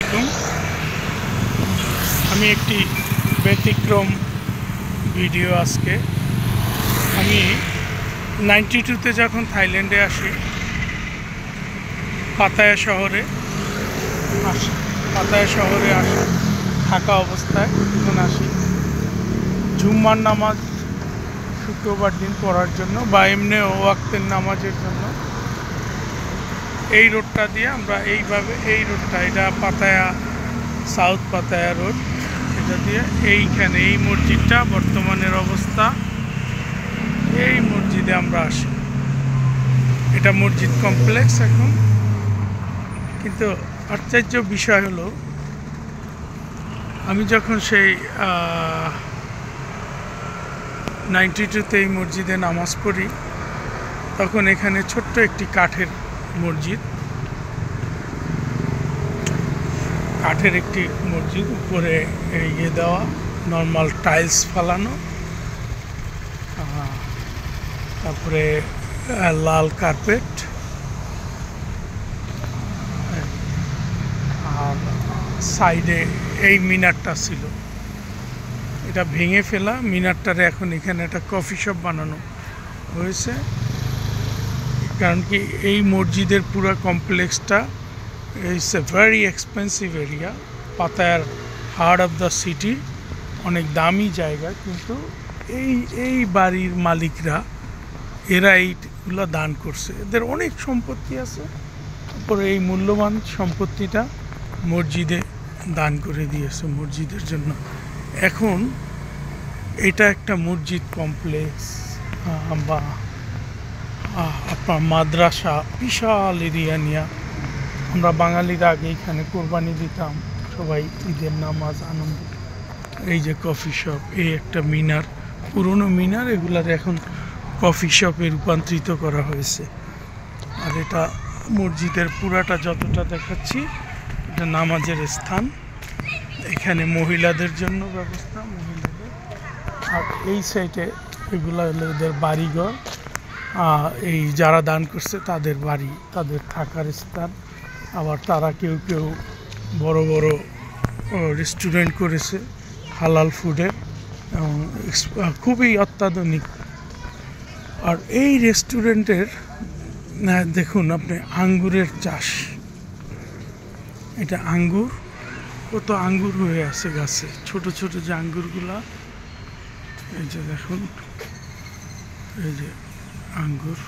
আলাইকুম। আমি একটি ব্যতিক্রম ভিডিও আজকে। আমি 92-তে যখন থাইল্যান্ডে আসি, পাতায়া শহরে আসি থাকা অবস্থায় যখন আসি জুম্মার নামাজ শুক্রবার দিন পড়ার জন্য বা এমনি ওয়াক্তের নামাজের জন্য এই রোডটা দিয়ে আমরা এই রোডটা, এটা পাতায়া সাউথ পাতায়া রোড, এটা দিয়ে এইখানে এই মসজিদটা বর্তমানের অবস্থা, এই মসজিদে আমরা আসি। এটা মসজিদ কমপ্লেক্স এখন, কিন্তু আশ্চর্য বিষয় হলো আমি যখন সেই 92-তে এই মসজিদে নামাজ পড়ি, তখন এখানে ছোট্ট একটি কাঠের মসজিদ, উপরে ইয়ে দেওয়া, নর্মাল টাইলস ফালানো, তারপরে লাল কার্পেট, আর সাইডে এই মিনারটা ছিল, এটা ভেঙে ফেলা মিনারটারে এখন এখানে একটা কফি শপ বানানো হয়েছে। কারণ কি এই মসজিদের পুরো কমপ্লেক্সটা it's a very expensive area, পাতায়ার হার্ট অফ দ্য সিটি, অনেক দামি জায়গা, কিন্তু এই বাড়ির মালিকরা এরা এইগুলো দান করছে, এদের অনেক সম্পত্তি আছে, তারপরে এই মূল্যবান সম্পত্তিটা মসজিদে দান করে দিয়েছে মসজিদের জন্য। এখন এটা একটা মসজিদ কমপ্লেক্স বা আপনার মাদ্রাসা, বিশাল এরিয়া নিয়ে। আমরা বাঙালিরা আগে এখানে কোরবানি দিতাম, সবাই ঈদের নামাজ আনন্দ। এই যে কফি শপ, এই একটা মিনার, পুরনো মিনার, এগুলার এখন কফি শপে রূপান্তরিত করা হয়েছে। আর এটা মসজিদের পুরাটা যতটা দেখাচ্ছি, এটা নামাজের স্থান, এখানে মহিলাদের জন্য ব্যবস্থা, মহিলাদের। আর এই সাইডে এগুলো হলো এদের বাড়িঘর, এই যারা দান করছে তাদের বাড়ি, তাদের থাকার স্থান। আবার তারা কেউ বড় বড় রেস্টুরেন্ট করেছে হালাল ফুডের, এবং খুবই অত্যাধুনিক। আর এই রেস্টুরেন্টের দেখুন আপনি, আঙ্গুরের চাষ, এটা আঙ্গুর, কত আঙ্গুর হয়ে আছে গাছে, ছোট ছোট যে আঙ্গুরগুলা, এই যে দেখুন, এই যে আঙ্গুর।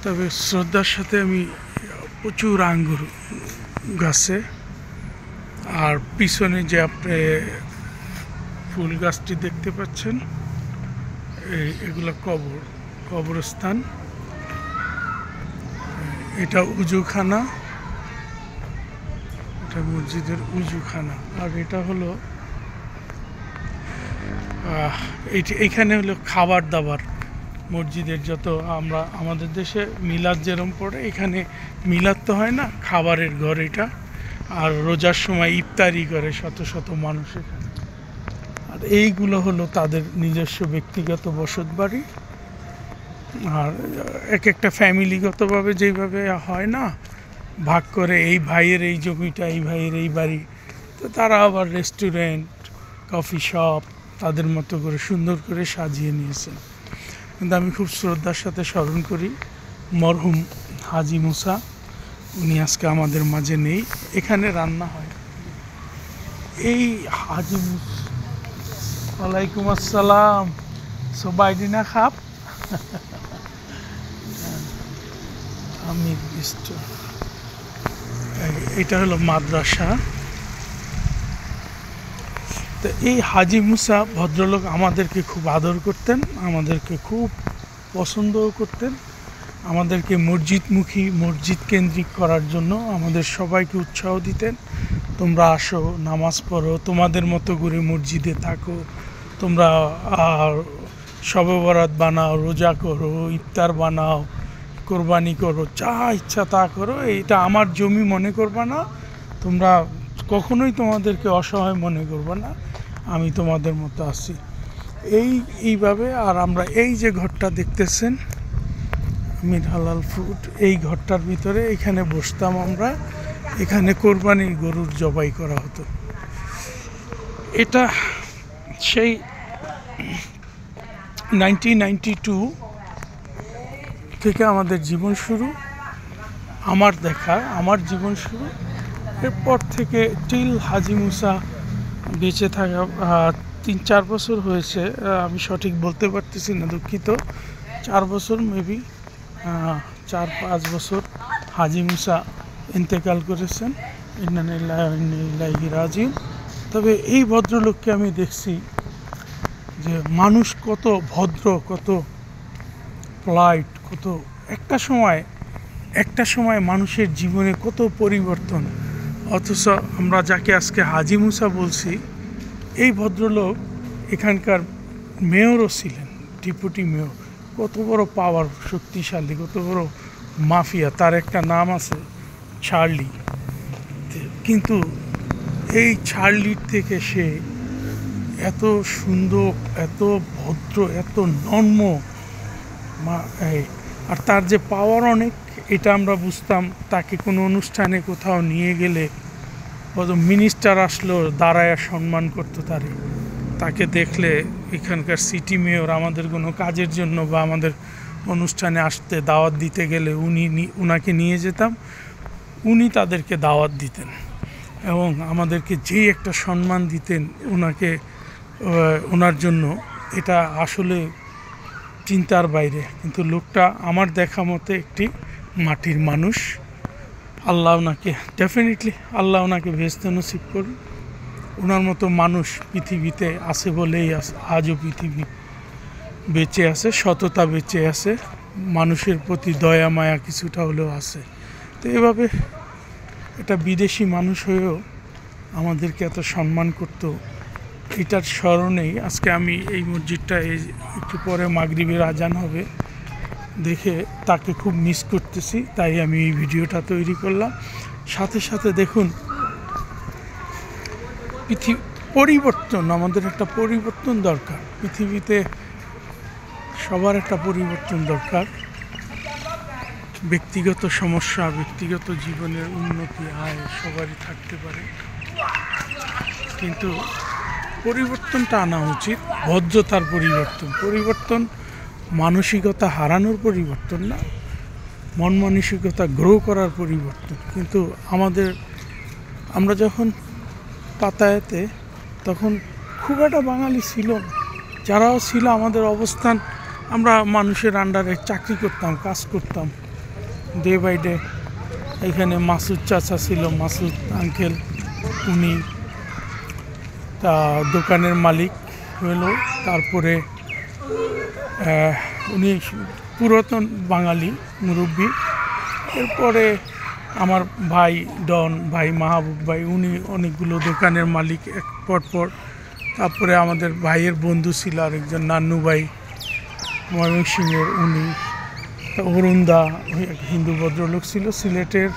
তবে শ্রদ্ধার সাথে আমি প্রচুর আঙ্গুর গাছে। আর পিছনে যে আপনি ফুল গাছটি দেখতে পাচ্ছেন, এগুলো কবরস্থান, এটা উজুখানা, এটা মসজিদের উজুখানা। আর এটা হলো এইখানে হলো খাবার দাবার, মসজিদের যত আমাদের দেশে মিলাদ যেরম পড়ে, এখানে মিলাদ তো হয় না, খাবারের ঘর এটা। আর রোজার সময় ইফতারি করে শত শত মানুষ এখানে। আর এইগুলো হলো তাদের নিজস্ব ব্যক্তিগত বসত বাড়ি। আর এক একটা ফ্যামিলিগতভাবে যেইভাবে হয় না, ভাগ করে, এই ভাইয়ের এই জমিটা, এই ভাইয়ের এই বাড়ি, তো তারা আবার রেস্টুরেন্ট, কফি শপ তাদের মতো করে সুন্দর করে সাজিয়ে নিয়েছেন। কিন্তু আমি খুব শ্রদ্ধার সাথে স্মরণ করি মরহুম হাজি মুসা, উনি আজকে আমাদের মাঝে নেই। এখানে রান্না হয় এই হাজি মুসা। ওয়ালাইকুম আসসালাম, সোবাইডিনা খাপ আমি। এটা হলো মাদ্রাসা। তো এই হাজি মুসা ভদ্রলোক আমাদেরকে খুব আদর করতেন, আমাদেরকে খুব পছন্দও করতেন, আমাদেরকে মসজিদমুখী, মসজিদ কেন্দ্রিক করার জন্য আমাদের সবাইকে উৎসাহ দিতেন। তোমরা আসো, নামাজ পড়ো, তোমাদের মতো করে মসজিদে থাকো, তোমরা শবে বরাত বানাও, রোজা করো, ইফতার বানাও, কোরবানি করো, যা ইচ্ছা তা করো, এটা আমার জমি মনে করবা না, তোমরা কখনোই তোমাদেরকে অসহায় মনে করবা না, আমি তোমাদের মতো আছি, এইভাবে। আর আমরা এই যে ঘরটা দেখতেছেন, মির হালাল ফুড, এই ঘরটার ভিতরে এখানে বসতাম আমরা। এখানে কোরবানির গরুর জবাই করা হতো। এটা সেই 1992 থেকে আমাদের জীবন শুরু, আমার দেখা, আমার জীবন শুরু। এরপর থেকে টিল হাজি মুসা বেঁচে থাকা 3-4 বছর হয়েছে, আমি সঠিক বলতে পারতেছি না, দুঃখিত। 4 বছর মেবি, 4-5 বছর হাজি মুসা ইন্তেকাল করেছেন। ইন্না লিল্লাহি ওয়া ইন্না ইলাইহি রাজিউন। তবে এই ভদ্রলোককে আমি দেখছি যে মানুষ কত ভদ্র, কত পোলাইট, কত একটা সময় মানুষের জীবনে কত পরিবর্তন। অথচ আমরা যাকে আজকে হাজি মুসা বলছি, এই ভদ্রলোক এখানকার মেয়রও ছিলেন, ডেপুটি মেয়র। কত বড় পাওয়ার, শক্তিশালী, কত বড় মাফিয়া। তার একটা নাম আছে চার্লি। কিন্তু এই চার্লির থেকে সে এত সুন্দর, এত ভদ্র, এত নম্র, আর তার যে পাওয়ার অনেক, এটা আমরা বুঝতাম। তাকে কোনো অনুষ্ঠানে কোথাও নিয়ে গেলে কত মিনিস্টার আসলো দাঁড়ায় সম্মান করতো তাকে দেখলে। এখানকার সিটি মেয়র আমাদের কোনো কাজের জন্য বা আমাদের অনুষ্ঠানে আসতে দাওয়াত দিতে গেলে উনাকে নিয়ে যেতাম, উনি তাদেরকে দাওয়াত দিতেন এবং আমাদেরকে যেই একটা সম্মান দিতেন ওনার জন্য, এটা আসলে চিন্তার বাইরে। কিন্তু লোকটা আমার দেখা মতে একটি মাটির মানুষ। আল্লাহ ওনাকে ডেফিনেটলি, আল্লাহ ওনাকে বেহেশত নসিব করুন। ওনার মতো মানুষ পৃথিবীতে আছে বলেই আজও পৃথিবী বেঁচে আছে, সততা বেঁচে আছে, মানুষের প্রতি দয়া মায়া কিছুটা হলেও আছে। তো এভাবে এটা বিদেশি মানুষ হয়েও আমাদেরকে এত সম্মান করতো, এটার স্মরণেই আজকে আমি এই মসজিদটা, একটু পরে মাগরিবের আজান হবে, দেখে তাকে খুব মিস করতেছি। তাই আমি এই ভিডিওটা তৈরি করলাম। সাথে সাথে দেখুন, পরিবর্তন, আমাদের একটা পরিবর্তন দরকার। পৃথিবীতে সবার একটা পরিবর্তন দরকার। ব্যক্তিগত সমস্যা, ব্যক্তিগত জীবনের উন্নতি, আয় সবারই থাকতে পারে, কিন্তু পরিবর্তনটা আনা উচিত। ভদ্রতার পরিবর্তন মানসিকতা হারানোর পরিবর্তন না, মন মানসিকতা গ্রো করার পরিবর্তন। কিন্তু আমরা যখন পাতায়াতে, তখন খুব একটা বাঙালি ছিল না। যারাও ছিল, আমাদের অবস্থান, আমরা মানুষের আন্ডারে চাকরি করতাম, কাজ করতাম ডে বাই ডে। এখানে মাসুদ চাচা ছিল, মাসুদ আঙ্কেল, উনি দোকানের মালিক হলো। তারপরে উনি পুরাতন বাঙালি মুরব্বী। এরপরে আমার ভাই ডন, ভাই মাহবুব ভাই, উনি অনেকগুলো দোকানের মালিক পরপর। তারপরে আমাদের ভাইয়ের বন্ধু ছিল আরেকজন নান্নু ভাই, ময়মনসিংহের, উনি। অরুণদা, হিন্দু ভদ্রলোক ছিল। সিলেটের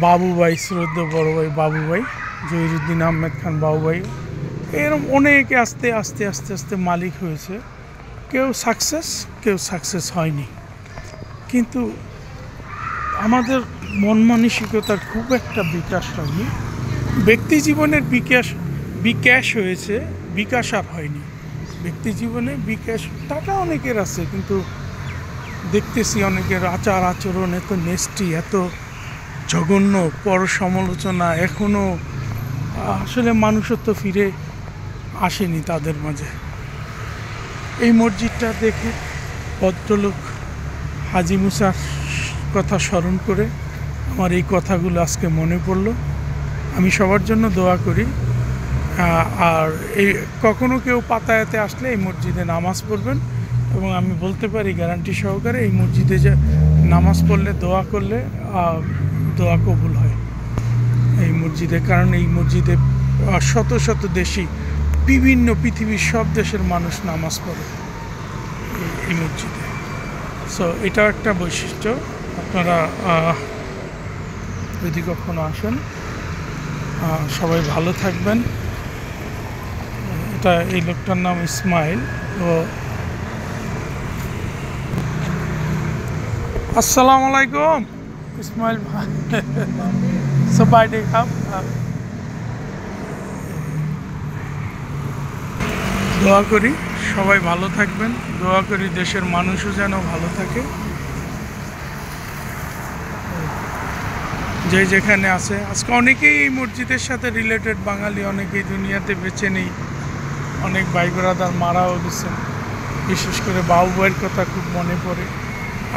বাবু ভাই, শ্রদ্ধা বড় ভাই বাবু ভাই, জহিরুদ্দিন আহমেদ খান বাবু ভাই, এরকম অনেকে আস্তে আস্তে আস্তে আস্তে মালিক হয়েছে। কেউ সাকসেস হয়নি। কিন্তু আমাদের মন মানসিকতার খুব একটা বিকাশ হয়নি। ব্যক্তি জীবনের বিকাশ হয়েছে, বিকাশ আর হয়নি। ব্যক্তি জীবনে বিকাশ, টাকা অনেকের আছে, কিন্তু দেখতেছি অনেকের আচার আচরণ এত নেস্টি, এত জঘন্য, পর সমালোচনা, এখনও আসলে মানুষত্ব ফিরে আসেনি তাদের মাঝে। এই মসজিদটা দেখে ভদ্রলোক হাজি মুসার কথা স্মরণ করে আমার এই কথাগুলো আজকে মনে পড়লো। আমি সবার জন্য দোয়া করি। আর এই কখনো কেউ পাতায়াতে আসলে এই মসজিদে নামাজ পড়বেন, এবং আমি বলতে পারি গ্যারান্টি সহকারে, এই মসজিদে যে নামাজ পড়লে, দোয়া করলে দোয়া কবুল হয় এই মসজিদে। কারণ এই মসজিদে শত শত দেশি, বিভিন্ন পৃথিবীর সব দেশের মানুষ নামাজ পড়ে এই মসজিদে। সো এটাও একটা বৈশিষ্ট্য। আপনারা যদি কখনো আসেন, সবাই ভালো থাকবেন। এই লোকটার নাম ইসমাইল। ও আসসালামু আলাইকুম ইসমাইল ভাই সবাই দেখাম দোয়া করি সবাই ভালো থাকবেন, দোয়া করি দেশের মানুষও যেন ভালো থাকে, যে যেখানে আছে। আজকে অনেকেই এই মসজিদের সাথে রিলেটেড বাঙালি অনেকেই দুনিয়াতে বেঁচে নেই, অনেক ভাই ব্রাদার মারাও গেছেন, বিশেষ করে বাবু ভাইয়ের কথা খুব মনে পড়ে।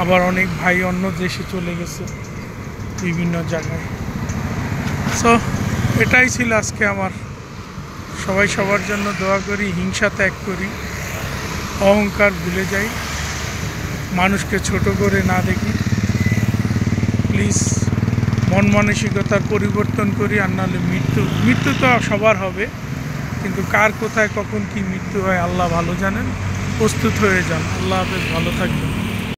আবার অনেক ভাই অন্য দেশে চলে গেছে বিভিন্ন জায়গায়। সো এটাই ছিল আজকে আমার। সবাই সবার জন্য দোয়া করি, হিংসা ত্যাগ করি, অহংকার ভুলে যাই, মানুষকে ছোট করে না দেখি, প্লিজ মন মানসিকতার পরিবর্তন করি। আর নাহলে মৃত্যু তো সবার হবে, কিন্তু কার কোথায় কখন কি মৃত্যু হয় আল্লাহ ভালো জানেন। প্রস্তুত হয়ে যান। আল্লাহ হাফেজ, ভালো থাকবেন।